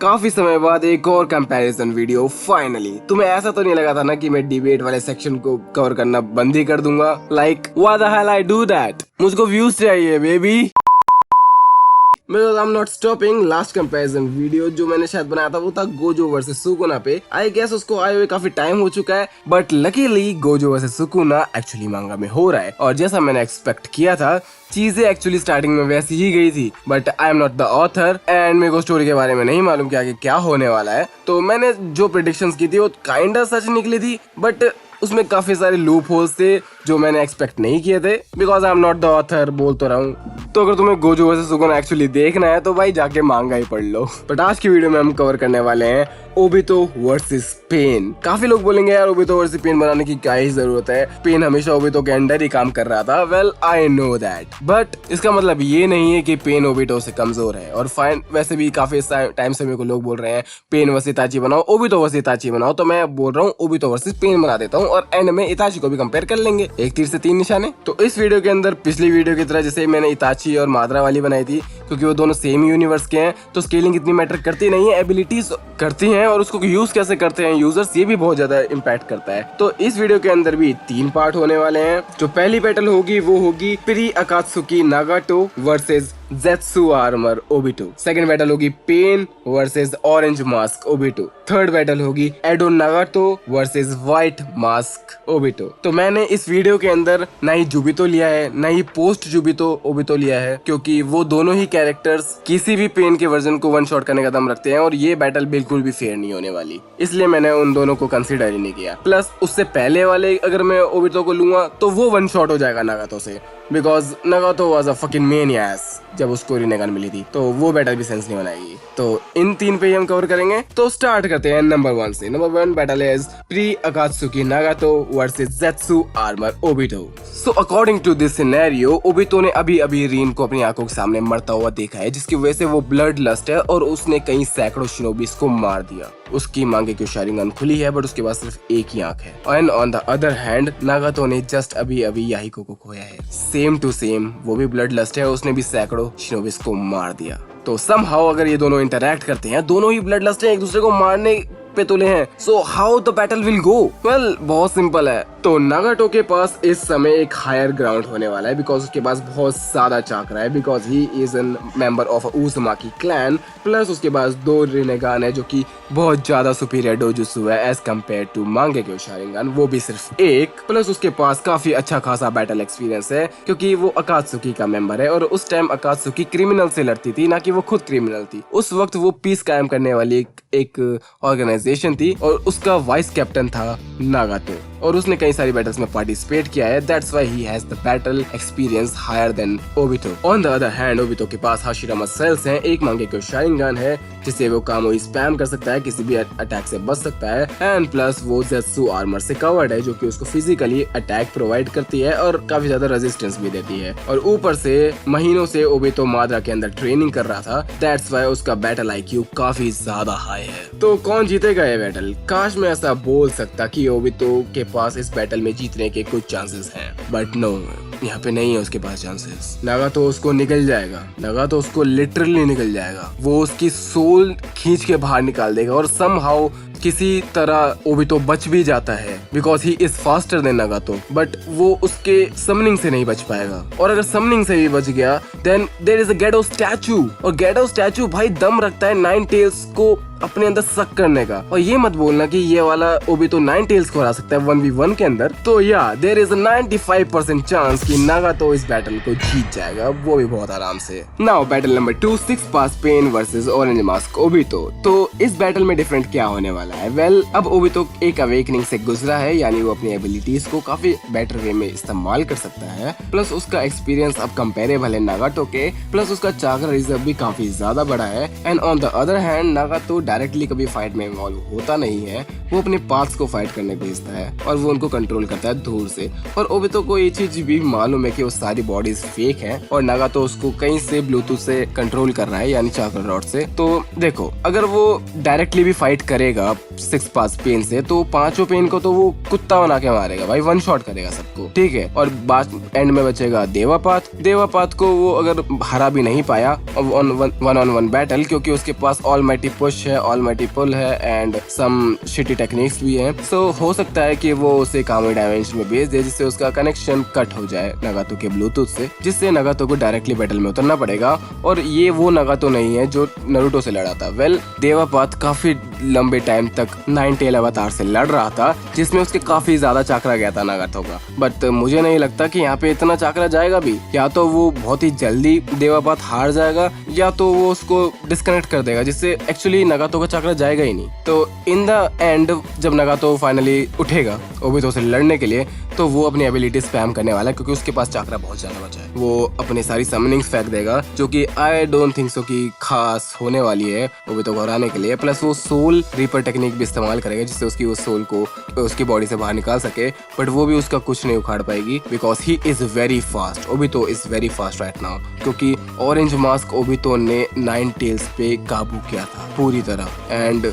काफी समय बाद एक और कंपैरिजन वीडियो फाइनली। तुम्हें ऐसा तो नहीं लगा था ना कि मैं डिबेट वाले सेक्शन को कवर करना बंद ही कर दूंगा? Like what the hell I do that? मुझको व्यूज चाहिए baby. I'm not stopping। Last comparison video जो मैंने शायद बनाया था वो था गोजो वर्सेस सुकुना पे। आई गेस उसको आए हुए काफी टाइम हो चुका है, but luckily Gojo versus Sukuna actually manga में हो रहा है। और जैसा मैंने एक्सपेक्ट किया था चीजें एक्चुअली स्टार्टिंग में वैसी ही गई थी, but I am not the author and मेरे को स्टोरी के बारे में नहीं मालूम कि आगे क्या होने वाला है। तो मैंने जो प्रेडिक्शंस की थी वो काइंड सच निकली थी, बट उसमें काफी सारे लूप होल्स थे जो मैंने एक्सपेक्ट नहीं किए थे, because I am not the author. बोल तो रहा हूँ। तो अगर तुम्हें गोजो वर्सेस सुकुना एक्चुअली देखना है तो भाई जाके मांगा ही पढ़ लो। बट आज की वीडियो में हम कवर करने वाले हैं ओबितो वर्सेस पेन। काफी लोग बोलेंगे यार ओबितो वर्सेस पेन बनाने की क्या ही जरूरत है, पेन हमेशा ओबितो के अंडर ही काम कर रहा था। Well I know that, but इसका मतलब ये नहीं है कि पेन ओबितो से कमजोर है। और फाइन, वैसे भी काफी टाइम से मेरे को लोग बोल रहे हैं पेन वर्सेस इताची बनाओ, ओबितो वर्सेस इताची बनाओ, तो मैं बोल रहा हूँ ओबितो वर्सेस पेन बना देता हूँ और एंड में इताची को भी कंपेयर कर लेंगे। एक तीर से तीन निशाने। तो इस वीडियो के अंदर पिछली वीडियो की तरह जैसे मैंने इताची और माद्रा वाली बनाई थी, क्योंकि वो दोनों सेम यूनिवर्स के हैं तो स्केलिंग इतनी मैटर करती नहीं है, एबिलिटीज करती हैं और उसको यूज कैसे करते हैं यूजर्स ये भी बहुत ज्यादा इम्पैक्ट करता है। तो इस वीडियो के अंदर भी 3 पार्ट होने वाले हैं। जो पहली बैटल होगी वो होगी pre Akatsuki Nagato versus Zetsu armour Obito. Second battle होगी Pain versus orange mask Obito. Third battle होगी Edo Nagato versus white mask Obito. तो मैंने इस वीडियो के अंदर ना ही जुबितो लिया है ना ही पोस्ट जुबितो ओबितो लिया है, क्योंकि वो दोनों ही कैरेक्टर्स किसी भी पेन के वर्जन को वन शॉट करने का दम रखते हैं और ये बैटल बिल्कुल भी फेयर नहीं होने वाली, इसलिए मैंने उन दोनों को कंसिडर ही नहीं किया। प्लस उससे पहले वाले अगर मैं ओबितो को लूंगा तो वो वन शॉट हो जाएगा नागातो से, because Nagato was a fucking maniac जब उसको रिनेगन मिली थी, तो वो बैटल भी सेंस नहीं बनाएगी। तो इन 3 पे ही हम कवर करेंगे। तो स्टार्ट करते हैं नंबर 1 से। Number 1 battle is pre Akatsuki Nagato versus Zetsu armour Obito. So according to this scenario Obito ने अभी रीन को अपनी आंखों के सामने मरता हुआ देखा है, जिसकी वजह से वो ब्लड लस्ट है और उसने कई सैकड़ों शिनोबीस को मार दिया। उसकी मांगे की शारिंगन खुली है बट उसके पास सिर्फ एक ही आंख है। And on the other hand नागातो ने जस्ट अभी याहिको को खोया है। सेम टू सेम वो भी ब्लड लस्ट है, उसने भी सैकड़ों शिनोबिस को मार दिया। तो समहाउ अगर ये दोनों इंटरैक्ट करते हैं, दोनों ही ब्लड लस्ट है, एक दूसरे को मारने पे तुले हैं, so how the battle will go? Well बहुत सिंपल है। तो नागाटो के पास इस समय एक हायर ग्राउंड होने वाला है, बिकॉज उसके पास बहुत ज्यादा चाकरा है, because he is an member of Uzumaki clan. Plus उसके पास 2 रिनेगान है जो कि बहुत ज्यादा सुपीरियर डोजुत्सु है एज कम्पेयर टू मांगेक्यो शारिंगन, वो भी सिर्फ एक। प्लस उसके पास काफी अच्छा खासा बैटल एक्सपीरियंस है, क्योंकि वो अकात्सुकी का मेंबर है और उस टाइम अकात्सुकी क्रिमिनल से लड़ती थी, ना कि वो खुद क्रिमिनल थी। उस वक्त वो पीस कायम करने वाली एक ऑर्गेनाइजेशन थी और उसका वाइस कैप्टन था नागातो और उसने कई सारी बैटल्स में पार्टिसिपेट किया है। That's why he has the battle experience higher than Obito. On the other hand Obito के पास हाशिरामा सेल्स हैं, एक मांगेक्यो शारिंगन है जिससे वो कामोई स्पैम कर सकता है, किसी भी अटैक से बच सकता है। एंड प्लस वो ज़ेत्सु आर्मर से कवर्ड है जो कि उसको फिजिकली अटैक प्रोवाइड करती है और काफी ज्यादा रेजिस्टेंस भी देती है। और ऊपर से महीनों से ओबितो माद्रा के अंदर ट्रेनिंग कर रहा था, दैट्स व्हाई उसका बैटल आईक्यू काफी ज्यादा हाई है। तो कौन जीतेगा ये बैटल? काश मैं ऐसा बोल सकता कि ओबितो के पास इस बैटल में जीतने के कुछ चांसेस हैं, बट नो, यहाँ पे नहीं है उसके पास चांसेस। नागातो उसको निकल जाएगा, नागातो उसको लिटरली निकल जाएगा, वो उसकी सोल खींच के बाहर निकाल देगा और समहाउ किसी तरह ओबितो बच भी जाता है, because he is faster than नागातो, but वो उसके समनिंग से नहीं बच पाएगा। और अगर समनिंग से भी बच गया then there is a Gedo statue, और गेडो स्टैचू भाई दम रखता है 9 टेल्स को अपने अंदर सक करने का। और ये मत बोलना कि ये वाला ओबितो 9 टेल्स को हरा सकता है 1v1 के अंदर। तो या देयर इज अ 95% चांस कि नागातो इस बैटल को जीत जाएगा, वो भी बहुत आराम से। नाउ बैटल नंबर 2 6 पास Pain versus orange mask Obito. तो इस बैटल में डिफरेंट क्या होने वाला है? वेल अब ओबितो एक अवेकनिंग से गुजरा है, यानी वो अपनी एबिलिटीज को काफी बेटर वे में इस्तेमाल कर सकता है। प्लस उसका एक्सपीरियंस अब कंपेरेबल है नागातो के, प्लस उसका चाकरा रिजर्व भी काफी ज्यादा बड़ा है। And on the other hand नागातो directly कभी फाइट में इन्वॉल्व होता नहीं है, वो अपने पार्ट्स को फाइट करने भेजता है और वो उनको कंट्रोल करता है दूर से। और ओबितो को ये चीज भी मालूम है कि वो सारी बॉडीज फेक हैं और नागातो उसको कहीं से ब्लूटूथ से कंट्रोल कर रहा है, यानी चाकरा रॉड से। तो देखो अगर वो डायरेक्टली भी फाइट करेगा 6 पास पेन से, तो 5 पेन को तो वो कुत्ता बना के मारेगा भाई, 1 शॉट करेगा सबको, ठीक है। और बाद एंड में बचेगा देवापात को वो अगर हरा भी नहीं पाया 1 on 1 बैटल, क्योंकि उसके पास ऑलमाइटी पुश है है, ऑलमाइटी पुल है एंड सम शिटी टेक्निक्स भी हैं। सो हो सकता है कि वो उसे कामुई डायमेंशन में भेज दे जिससे उसका कनेक्शन कट हो जाए नागातो के ब्लूटूथ से, जिससे नागातो को डायरेक्टली बैटल में उतरना पड़ेगा। और ये वो नागातो नहीं है जो नारुतो से लड़ा था। वेल देवापात काफी लंबे टाइम तक 9 टेल अवतार से लड़ रहा था जिसमें उसके काफी ज्यादा चाकरा गया था नागातो का। बट मुझे नहीं लगता कि यहाँ पे इतना चाकरा जाएगा भी। या तो वो बहुत ही जल्दी देवापात हार जाएगा या तो वो उसको डिस्कनेक्ट कर देगा जिससे एक्चुअली नागातो का चाकरा जाएगा ही नहीं। तो इन द एंड जब नागातो फाइनली उठेगा ओबितो से लड़ने के लिए तो वो अपनी एबिलिटी स्पैम करने वाला है क्योंकि उसके पास चाकरा बहुत ज्यादा बचा है। वो अपनी सारी समनिंग्स फेंक देगा जो कि आई डोंट थिंक सो कि खास होने वाली है ओबितो को हराने के लिए। प्लस वो सोल रीपर टेक्निक भी इस्तेमाल करेगा जिससे उसकी उस सोल को उसकी बॉडी से बाहर निकाल सके, बट वो भी उसका कुछ नहीं उखाड़ पाएगी because he is very fast. Obito is very fast right now क्योंकि ऑरेंज मास्क ओबितो ने 9 टेल्स पे काबू किया था पूरी तरह। एंड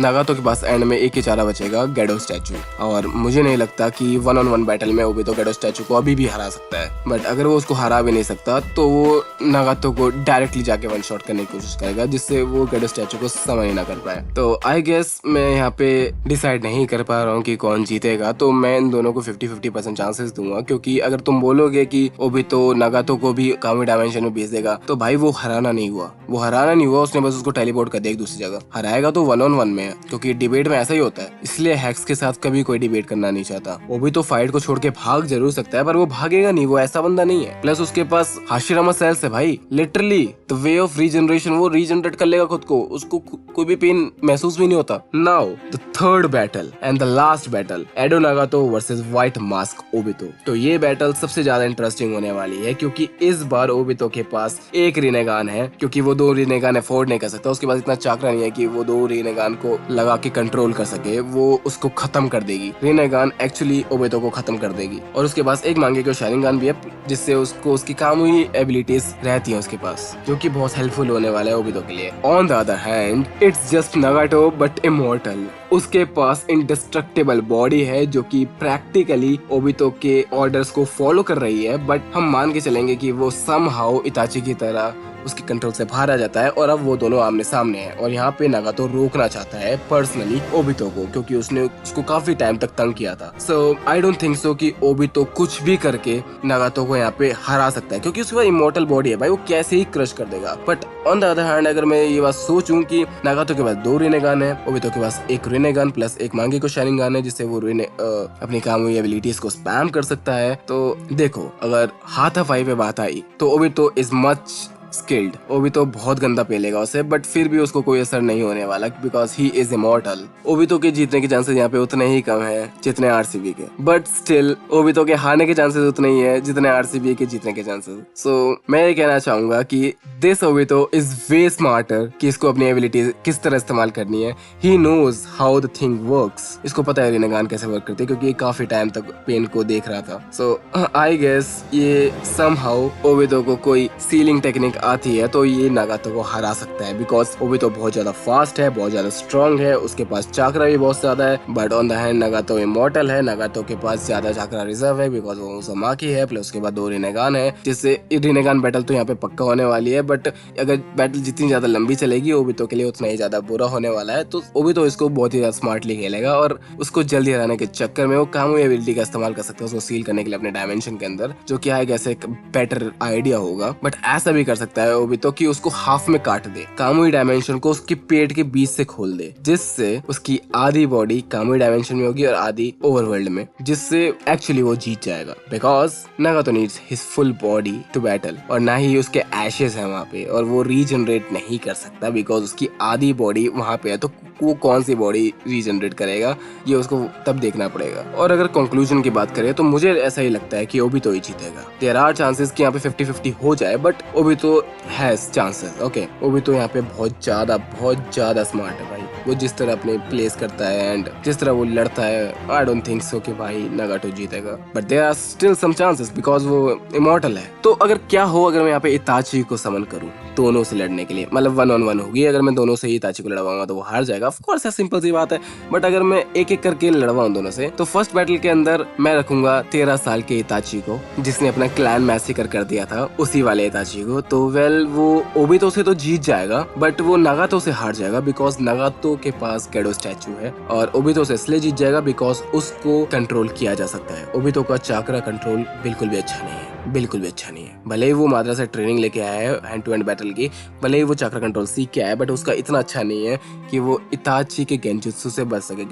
नागातो के पास एंड में एक ही चारा बचेगा, गेडो स्टैचू। और मुझे नहीं लगता कि 1-on-1 बैटल में ओबितो गेडो स्टैचू को अभी भी हरा सकता है। बट अगर वो उसको हरा भी नहीं सकता तो वो नागातो को डायरेक्टली जाके वन शॉट करने की कोशिश करेगा जिससे वो गेडो स्टैचू को समझ ना कर पाए। तो आई गेस मैं यहाँ पे डिसाइड नहीं कर पा रहा हूँ कि कौन जीतेगा, तो मैं इन दोनों को 50-50% चांसेस दूंगा क्योंकि अगर तुम बोलोगे कि ओबितो नागातो को भी कामुई डायमेंशन में भेज देगा तो भाई वो हराना नहीं हुआ, उसने बस उसको टेलीपोर्ट कर दिया एक दूसरी जगह। हराएगा तो 1-on-1 में क्योंकि डिबेट में ऐसा ही होता है, इसलिए हैक्स के साथ कभी कोई डिबेट करना नहीं चाहता। वो भी तो फाइट को छोड़ के भाग जरूर सकता है पर वो भागेगा नहीं, वो ऐसा बंदा नहीं है। प्लस उसके पास हाशिरामा सेल्स है भाई, literally the way of regeneration, वो रीजनरेट कर लेगा खुद को, उसको कोई भी पेन महसूस भी नहीं होता। Now the third battle and the last battle, Edo Nagato versus white mask Obito. तो ये बैटल सबसे ज्यादा इंटरेस्टिंग होने वाली है क्योंकि इस बार ओबितो के पास एक रिनेगान है क्योंकि वो 2 रिनेगान अफोर्ड नहीं कर सकता। उसके पास इतना चाकरा नहीं है कि वो 2 रिनेगान को लगा के कंट्रोल कर सके, वो उसको खत्म कर देगी। रिनेगान एक्चुअली ओबितो को खत्म कर देगी। और उसके पास एक मांगे को शारिंगान भी है जिससे उसको उसकी कामुई एबिलिटीज रहती हैं उसके पास, जो कि बहुत हेल्पफुल होने वाला है ओबितो के लिए। On the other hand it's just नागातो but immortal. उसके पास इंडिस्ट्रक्टिबल बॉडी है जो कि प्रैक्टिकली ओबितो के ऑर्डर्स को फॉलो कर रही है, बट हम मान के चलेंगे कि वो समहाउ इताची की तरह उसके कंट्रोल से बाहर आ जाता है और अब वो दोनों आमने सामने हैं। और यहाँ पे नागातो रोकना चाहता है पर्सनली ओबितो को क्योंकि उसने उसको काफी टाइम तक तंग किया था। सो आई डोंट थिंक सो कि ओबितो कुछ भी करके नागातो को यहाँ पे हरा सकता है क्योंकि उसके पास इमॉर्टल बॉडी है भाई, वो कैसे ही क्रश कर देगा। But on the other hand अगर मैं ये बात सोचूं कि नागातो के पास 2 रिनेगान है, ओबितो के पास 1 रिनेगान प्लस एक मांगे को शारिंगान है जिससे वो अपनी कामुई एबिलिटीज को स्पैम कर सकता है। तो देखो अगर हाथापाई पे बात आई तो Obito is much skilled. Obito बहुत गंदा पेलेगा उसे, बट फिर भी उसको कोई असर नहीं होने वाला because he is immortal. Obito के जीतने के चांसेस यहाँ पे उतने ही कम है जितने आरसीबी के, बट स्टिल ओबितो के हारने के चांसेस उतने ही है जितने आरसीबी के जीतने के चांसेस। सो मैं ये कहना चाहूंगा कि this Obito is way smarter कि इसको अपनी एबिलिटी किस तरह इस्तेमाल करनी है। He knows how the thing works. इसको पता है रिनेगान कैसे वर्क करती है क्योंकि ये काफी टाइम तक पेन को देख रहा था। सो आई गेस ये समहाउ ओबितो को कोई सीलिंग टेक्निक आती है तो ये नागातो को हरा सकता है बिकॉज ओबितो बहुत ज्यादा फास्ट है, बहुत ज्यादा स्ट्रांग है, उसके पास चाकरा भी बहुत ज्यादा है। But on the hand नागातो immortal है, नागातो के पास ज्यादा चाकरा रिजर्व है बिकॉज वो उज़ुमाकी है, प्लस उसके बाद 2 रिनेगान है जिससे रिनेगान बैटल तो यहाँ पे पक्का होने वाली है। बट अगर बैटल जितनी ज्यादा लंबी चलेगी ओबितो के लिए उतना ही ज्यादा बुरा होने वाला है। तो ओबितो इसको बहुत ही ज्यादा स्मार्टली खेलेगा और उसको जल्दी हराने के चक्कर में वो कामुई एबिलिटी का इस्तेमाल कर सकता है उसको सील करने के लिए अपने डायमेंशन के अंदर, जो कि आएगा ऐसे एक बेटर आइडिया होगा। बट ऐसा भी कर सकता है ओबितो कि उसको हाफ में काट दे, कामुई डायमेंशन को उसके पेट के बीच से खोल दे, जिससे उसकी आधी बॉडी कामुई डायमेंशन में होगी और आधी ओवरवर्ल्ड में, जिससे एक्चुअली वो जीत जाएगा because Nagato needs his full body to battle और ना ही उसके एशेस है वहाँ पे और वो रीजनरेट नहीं कर सकता बिकॉज उसकी आधी बॉडी वहाँ पे है। तो वो कौन सी बॉडी रीजनरेट करेगा ये उसको तब देखना पड़ेगा। और अगर कंक्लूजन की बात करें तो मुझे ऐसा ही लगता है कि ओबितो ही जीतेगा। देयर आर चांसेस कि यहाँ पे 50-50 हो जाए but Obito has chances. Okay, Obito यहाँ पे बहुत ज्यादा स्मार्ट है भाई। वो जिस तरह अपने प्लेस करता है एंड जिस तरह वो लड़ता है, आई डोंट थिंक सो कि भाई नागाटो जीतेगा, but there are still some chances because वो इमॉर्टल है। तो अगर क्या हो अगर मैं यहाँ पे इताची को समन करूं दोनों से लड़ने के लिए, मतलब 1-on-1 होगी, अगर मैं दोनों से ही इताची को लड़वाऊंगा तो वो हार जाएगा, ऑफ कोर्स है, सिंपल सी बात है। बट अगर मैं एक एक करके लड़वाऊं दोनों से, तो फर्स्ट बैटल के अंदर मैं रखूंगा 13 साल के इताची को, जिसने अपना क्लैन मैसेकर कर दिया था, उसी वाले इताची को। तो वेल वो ओबितो से तो जीत जाएगा बट वो नागातो से हार जाएगा बिकॉज नागातो के पास गेडो स्टैचू है, और ओबितो से इसलिए जीत जाएगा बिकॉज उसको कंट्रोल किया जा सकता है। ओबितो का चाकरा कंट्रोल बिल्कुल भी अच्छा नहीं है, बिल्कुल भी अच्छा नहीं है। भले ही वो माद्रा से ट्रेनिंग लेके आया है हैंड टू हैंड बैटल की, भले ही वो चाकरा कंट्रोल सीख के आया है, बट उसका इतना अच्छा नहीं है कि वो इताची के गेंजुत्सु से बच सके।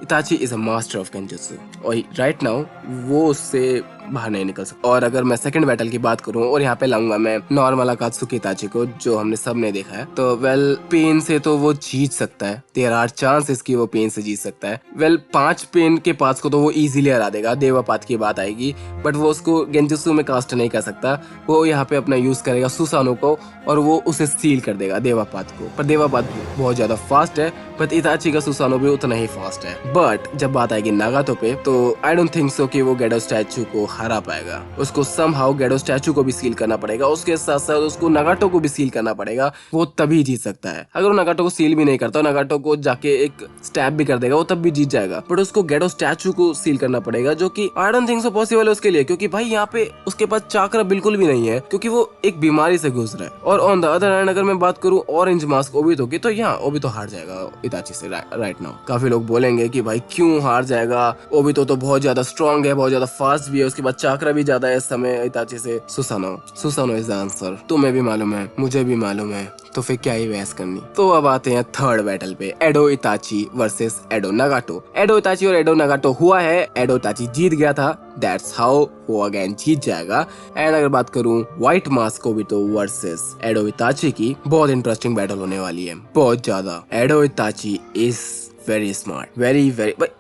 इताची is a master of genjutsu और राइट नाउ वो उससे बाहर नहीं निकल सकता। और अगर मैं सेकंड बैटल की बात करूं और यहाँ पे लाऊंगा मैं नॉर्मल अकात्सुकी इताची को, जो हमने सब ने देखा है, तो वेल पेन से तो वो जीत सकता है, देयर आर चांसेस कि वो पेन से जीत सकता है। वेल 5 पेन के पास को तो वो इजीली हरा देगा, देवापात की बात आएगी, बट वो उसको गेंजुत्सु में कास्ट नहीं कर सकता। वो यहाँ पे अपना यूज करेगा सुसानो को और वो उसे सील कर देगा देवापात को। पर देवापात बहुत ज्यादा फास्ट है, बट इताची का सुसानो भी उतना ही फास्ट है। बट जब बात आएगी नागातो पे, तो आई डोंट थिंक सो कि वो गेडो स्टैचू को हरा पाएगा। उसको समहाउ गेडो स्टैचू को भी सील करना पड़ेगा, उसके साथ साथ उसको नागाटो को भी सील करना पड़ेगा, वो तभी जीत सकता है। अगर वो नागाटो को सील भी नहीं करता, नागाटो को जाके एक स्टैब भी कर देगा, वो तब भी जीत जाएगा। बट उसको गेडो स्टैचू को सील करना पड़ेगा, जो कि I don't think so possible है उसके लिए, क्योंकि भाई यहाँ पे उसके पास चाकरा बिल्कुल भी नहीं है, क्योंकि वो एक बीमारी से गुजरा है। और ऑन द अदर हैंड अगर मैं बात करूँ ऑरेंज मास्क ओबितो की, तो यहाँ ओबितो हार जाएगा इताची से राइट नाउ। काफी लोग बोलेंगे कि भाई क्यों हार जाएगा, ओबितो तो बहुत ज्यादा स्ट्रॉन्ग है, बहुत ज्यादा फास्ट भी है, उसके बाद चाकरा भी ज्यादा है इस समय इताची से। सुसानो इज द आंसर। तुम्हें भी मालूम है, मुझे भी मालूम है, तो फिर क्या ही बहस करनी। तो अब आते हैं थर्ड बैटल पे, एडो इताची वर्सेस एडो नागाटो। एडो इताची और एडो नागाटो हुआ है, एडो इताची जीत गया था, दैट्स हाउ वो अगेन जीत जाएगा। एंड अगर बात करूं white mask Obito versus Edo Itachi की, बहुत इंटरेस्टिंग बैटल होने वाली है, बहुत ज्यादा। Edo Itachi is very smart, very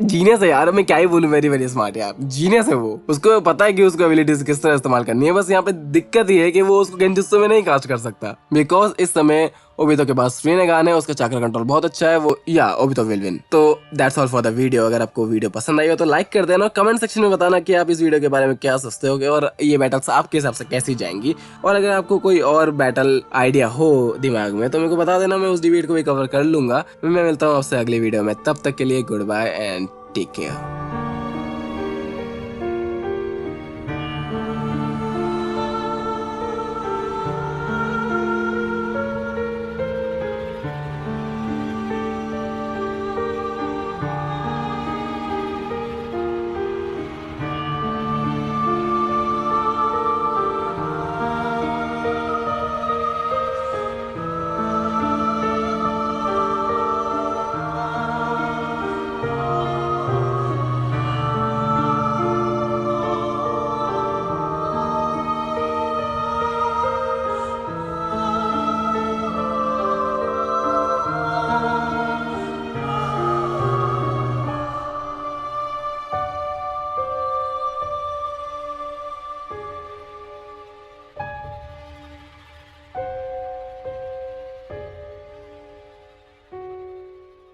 genius है यार, मैं क्या ही बोलूं, वेरी स्मार्ट यार, जीनियस है वो। उसको पता है कि उसको एबिलिटीज किस तरह इस्तेमाल करनी है, बस यहाँ पे दिक्कत ये है कि वो उसको गेंजुत्सु में नहीं कास्ट कर सकता, बिकॉज इस समय ओबितो के पास रीनेगान है, उसका चाकरा कंट्रोल बहुत अच्छा है, वो या ओबितो विल विन। तो that's all for the video. अगर आपको वीडियो पसंद आई हो तो लाइक कर देना, कमेंट सेक्शन में बताना कि आप इस वीडियो के बारे में क्या सोचते हो और ये बैटल्स आपके हिसाब से कैसी जाएंगी। और अगर आपको कोई और बैटल आइडिया हो दिमाग में तो मेरे को बता देना, मैं उस डिबेट को भी कवर कर लूंगा। मैं मिलता हूँ आपसे अगली वीडियो में, तब तक के लिए good bye and take care.